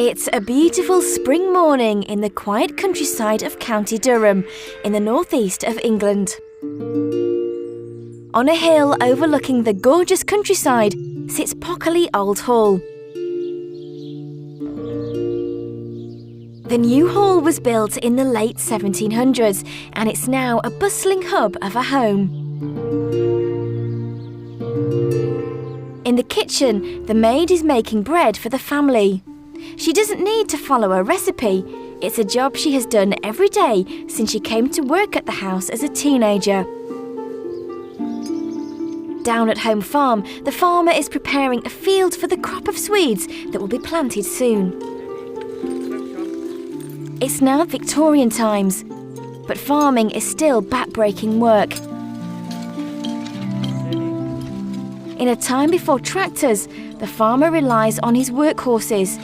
It's a beautiful spring morning in the quiet countryside of County Durham, in the northeast of England. On a hill overlooking the gorgeous countryside sits Pockerley Old Hall. The new hall was built in the late 1700s and it's now a bustling hub of a home. In the kitchen, the maid is making bread for the family. She doesn't need to follow a recipe. It's a job she has done every day since she came to work at the house as a teenager. Down at home farm, the farmer is preparing a field for the crop of Swedes that will be planted soon. It's now Victorian times, but farming is still back-breaking work. In a time before tractors, the farmer relies on his workhorses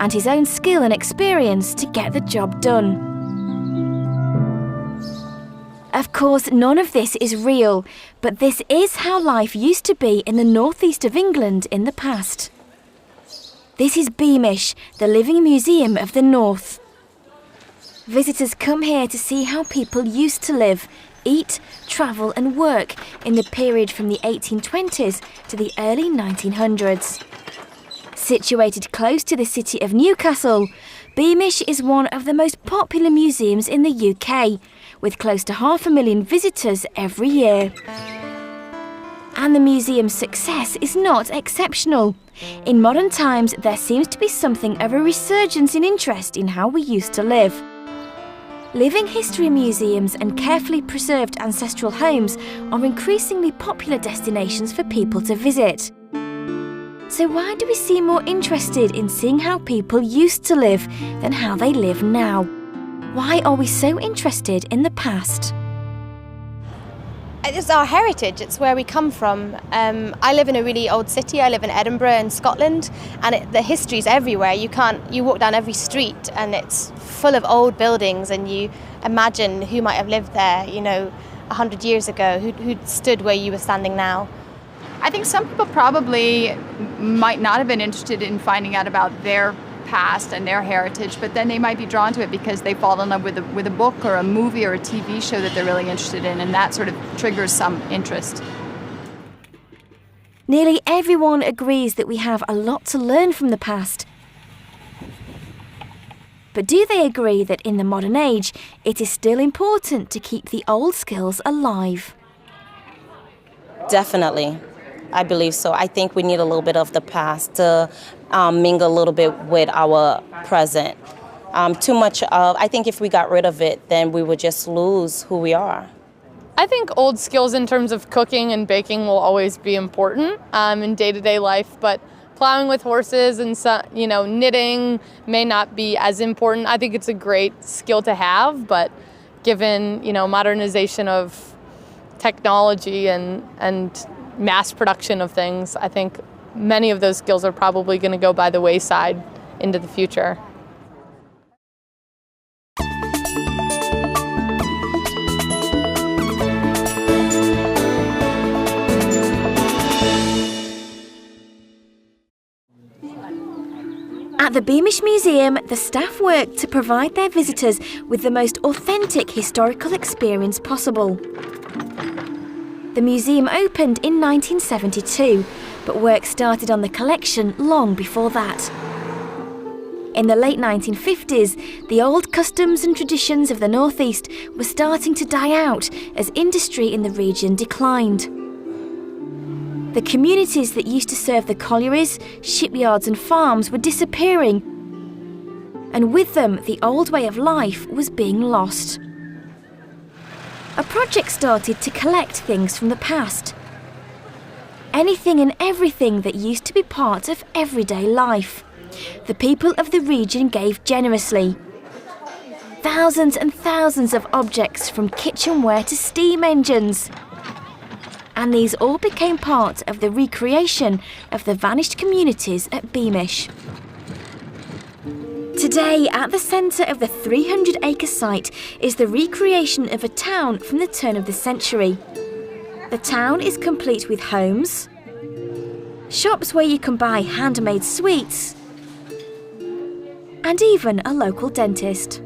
and his own skill and experience to get the job done. Of course, none of this is real, but this is how life used to be in the northeast of England in the past. This is Beamish, the living museum of the north. Visitors come here to see how people used to live, eat, travel and work in the period from the 1820s to the early 1900s. Situated close to the city of Newcastle, Beamish is one of the most popular museums in the UK, with close to 500,000 visitors every year. And the museum's success is not exceptional. In modern times, there seems to be something of a resurgence in interest in how we used to live. Living history museums and carefully preserved ancestral homes are increasingly popular destinations for people to visit. So why do we seem more interested in seeing how people used to live than how they live now? Why are we so interested in the past? It's our heritage, it's where we come from. I live in a really old city, I live in Edinburgh in Scotland, and the history's everywhere. You walk down every street and it's full of old buildings and you imagine who might have lived there, 100 years ago, who stood where you were standing now. I think some people probably might not have been interested in finding out about their past and their heritage, but then they might be drawn to it because they fall in love with a book or a movie or a TV show that they're really interested in, and that sort of triggers some interest. Nearly everyone agrees that we have a lot to learn from the past. But do they agree that in the modern age, it is still important to keep the old skills alive? Definitely. I believe so. I think we need a little bit of the past to mingle a little bit with our present. Too much of, I think if we got rid of it, then we would just lose who we are. I think old skills in terms of cooking and baking will always be important in day-to-day life, but plowing with horses and knitting may not be as important. I think it's a great skill to have, but given modernization of technology and mass production of things, I think many of those skills are probably going to go by the wayside into the future. At the Beamish Museum, the staff work to provide their visitors with the most authentic historical experience possible. The museum opened in 1972, but work started on the collection long before that. In the late 1950s, the old customs and traditions of the Northeast were starting to die out as industry in the region declined. The communities that used to serve the collieries, shipyards and farms were disappearing, and with them the old way of life was being lost. A project started to collect things from the past. Anything and everything that used to be part of everyday life. The people of the region gave generously. Thousands and thousands of objects from kitchenware to steam engines. And these all became part of the recreation of the vanished communities at Beamish. Today, at the centre of the 300-acre site is the recreation of a town from the turn of the century. The town is complete with homes, shops where you can buy handmade sweets, and even a local dentist.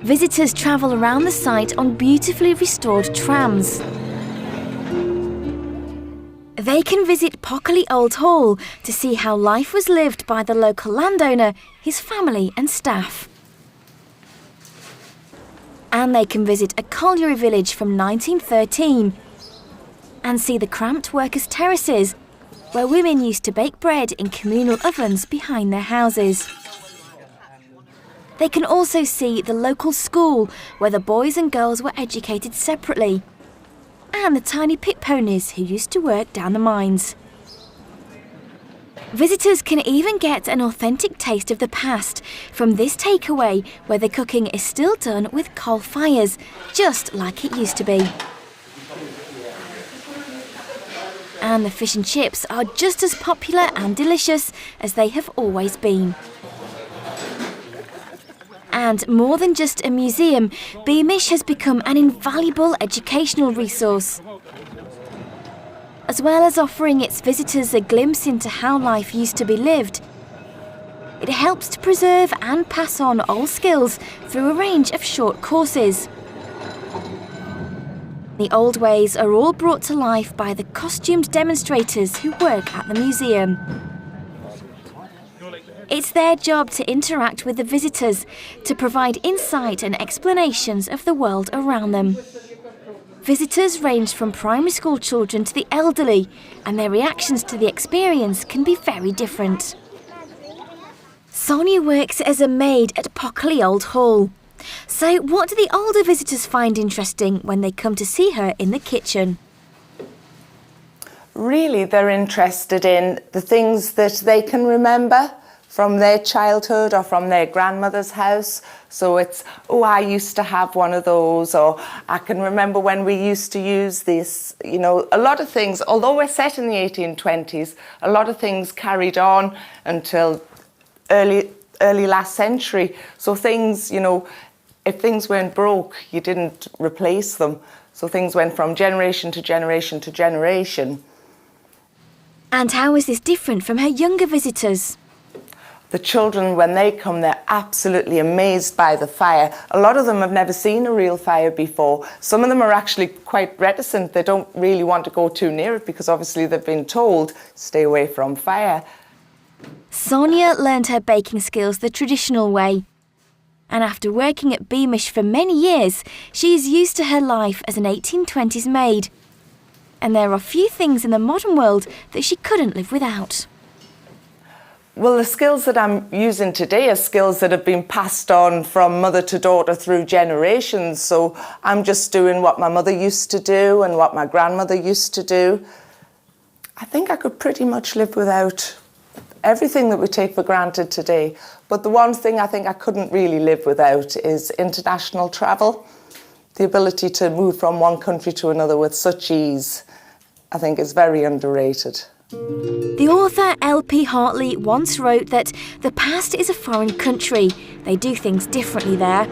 Visitors travel around the site on beautifully restored trams. They can visit Pockley Old Hall to see how life was lived by the local landowner, his family and staff. And they can visit a colliery village from 1913 and see the cramped workers' terraces where women used to bake bread in communal ovens behind their houses. They can also see the local school where the boys and girls were educated separately, and the tiny pit ponies who used to work down the mines. Visitors can even get an authentic taste of the past from this takeaway where the cooking is still done with coal fires, just like it used to be. And the fish and chips are just as popular and delicious as they have always been. And more than just a museum, Beamish has become an invaluable educational resource. As well as offering its visitors a glimpse into how life used to be lived, it helps to preserve and pass on old skills through a range of short courses. The old ways are all brought to life by the costumed demonstrators who work at the museum. It's their job to interact with the visitors, to provide insight and explanations of the world around them. Visitors range from primary school children to the elderly, and their reactions to the experience can be very different. Sonia works as a maid at Pockley Old Hall. So what do the older visitors find interesting when they come to see her in the kitchen? Really, they're interested in the things that they can remember from their childhood or from their grandmother's house. So it's, oh, I used to have one of those, or I can remember when we used to use this. You know, a lot of things, although we're set in the 1820s, a lot of things carried on until early last century. So things, you know, if things weren't broke, you didn't replace them. So things went from generation to generation to generation. And how is this different from her younger visitors? The children, when they come, they're absolutely amazed by the fire. A lot of them have never seen a real fire before. Some of them are actually quite reticent. They don't really want to go too near it because obviously they've been told, stay away from fire. Sonia learned her baking skills the traditional way. And after working at Beamish for many years, she is used to her life as an 1820s maid. And there are few things in the modern world that she couldn't live without. Well, the skills that I'm using today are skills that have been passed on from mother to daughter through generations. So I'm just doing what my mother used to do and what my grandmother used to do. I think I could pretty much live without everything that we take for granted today. But the one thing I think I couldn't really live without is international travel. The ability to move from one country to another with such ease, I think, is very underrated. The author L.P. Hartley once wrote that the past is a foreign country. They do things differently there.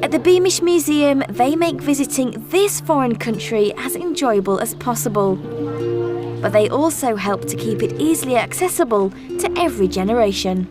At the Beamish Museum, they make visiting this foreign country as enjoyable as possible. But they also help to keep it easily accessible to every generation.